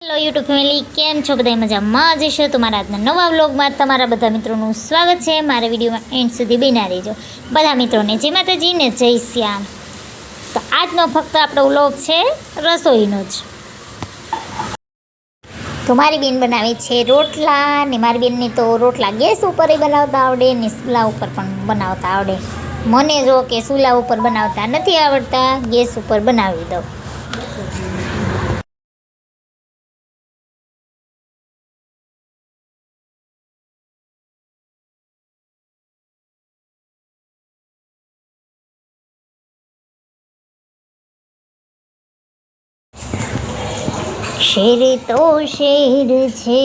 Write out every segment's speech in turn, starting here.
Hello YouTube family, કેમ છો બધા? મજામાં જ છો? તમારા આજના નવા વ્લોગમાં તમારા બધા મિત્રોનું સ્વાગત છે. મારા વિડીયોમાં એન્ડ સુધી બિના રહેજો. બધા મિત્રોને જય માતાજી ને જય શ્યામ. તો આજનો ફક્ત આપણો વ્લોગ છે રસોઈનો જ. તો મારી બેન બનાવે છે રોટલા, ને મારી બેનને તો રોટલા ગેસ ઉપર બનાવતા આવડે ને ચૂલા ઉપર પણ બનાવતા આવડે. મને જો કે ચૂલા ઉપર બનાવતા નથી આવડતા, ગેસ ઉપર બનાવી દઉં. શેર તો શેર છે,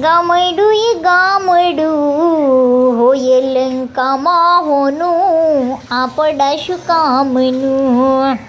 ગામડું એ ગામડું, હોય લંકામાં હોનું આપડા શું કામનું.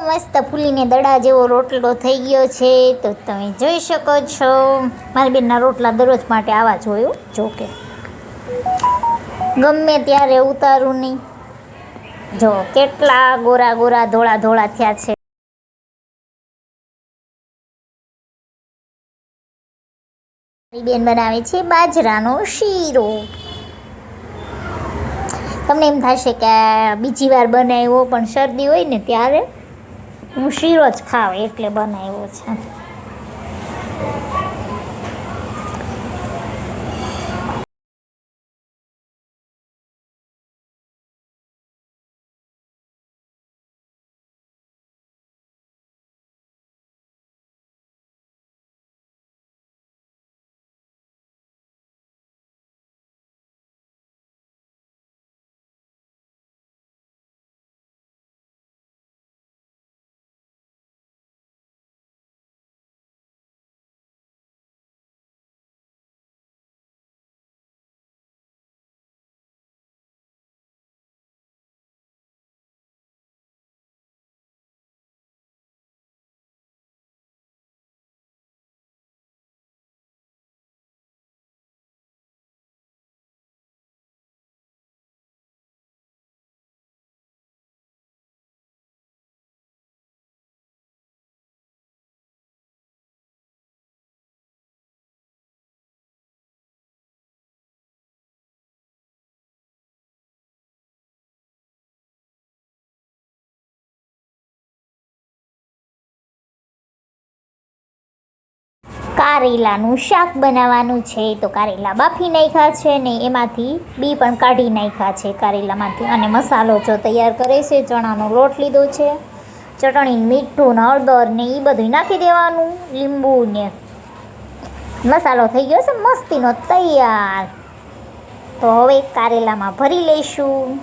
મસ્ત ફૂલીને દડા જેવો રોટલો થઈ ગયો છે, તો તમે જોઈ શકો છો. મારી બેનના રોટલા દરરોજ માટે આવા જ હોય, જોકે ગમે ત્યારે ઉતારું નહીં. જો કેટલા ગોરા ગોરા ધોળા ધોળા થયા છે. મારી બેન બનાવે છે બાજરાનો શીરો. તમને એમ થશે કે બીજી વાર બનાવ્યો, પણ શરદી હોય ને ત્યારે હું શીરો જ ખાવ એટલે બનાવ્યો છે. કારેલાનું શાક બનાવવાનું છે, તો કારેલા બાફી નાખ્યા છે ને એમાંથી બી પણ કાઢી નાખ્યા છે કારેલામાંથી. અને મસાલો જો તૈયાર કરે છે, ચણાનો લોટ લીધો છે, ચટણી, મીઠું ને હળદર ને એ બધું નાખી દેવાનું, લીંબુ ને. મસાલો થઈ ગયો છે મસ્તીનો તૈયાર. તો હવે કારેલામાં ભરી લઈશું.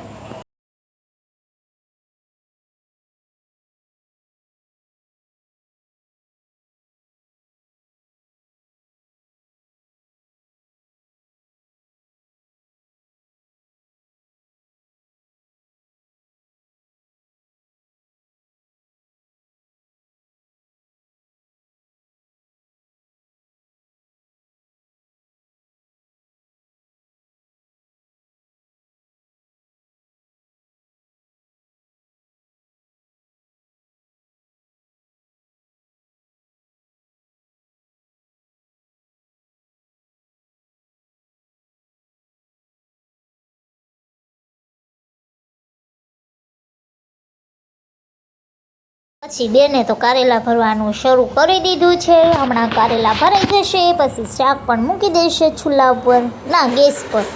પછી બેને તો કારેલા ભરવાનું શરૂ કરી દીધું છે. હમણાં કારેલા ભરાઈ જશે પછી શાક પણ મૂકી દેશે ચૂલા ઉપર, ના ગેસ પર.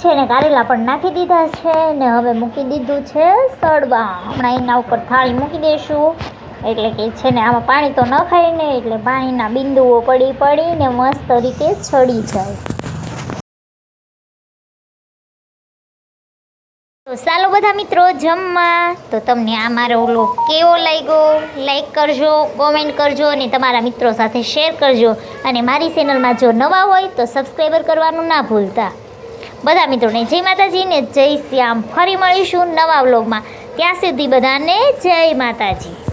છે ને કારેલા પણ નાખી દીધા છે ને હવે મૂકી દીધું છે સળવા. હમણાં એના ઉપર થાળી મૂકી દઈશું, એટલે કે છે ને આમાં પાણી તો ન ખાય ને, એટલે પાણીના બિંદુઓ પડીને મસ્ત રીતે ચડી જાય. તો ચાલો બધા મિત્રો જમવા. તો તમને આ મારો વ્લોગ કેવો લાગ્યો લાઈક કરજો, કોમેન્ટ કરજો અને તમારા મિત્રો સાથે શેર કરજો. અને મારી ચેનલમાં જો નવા હોય તો સબસ્ક્રાઈબર કરવાનું ના ભૂલતા. બધા મિત્રોને જય માતાજી ને જય શ્યામ. ફરી મળીશું નવા વ્લોગમાં. ત્યાં સુધી બધાને જય માતાજી.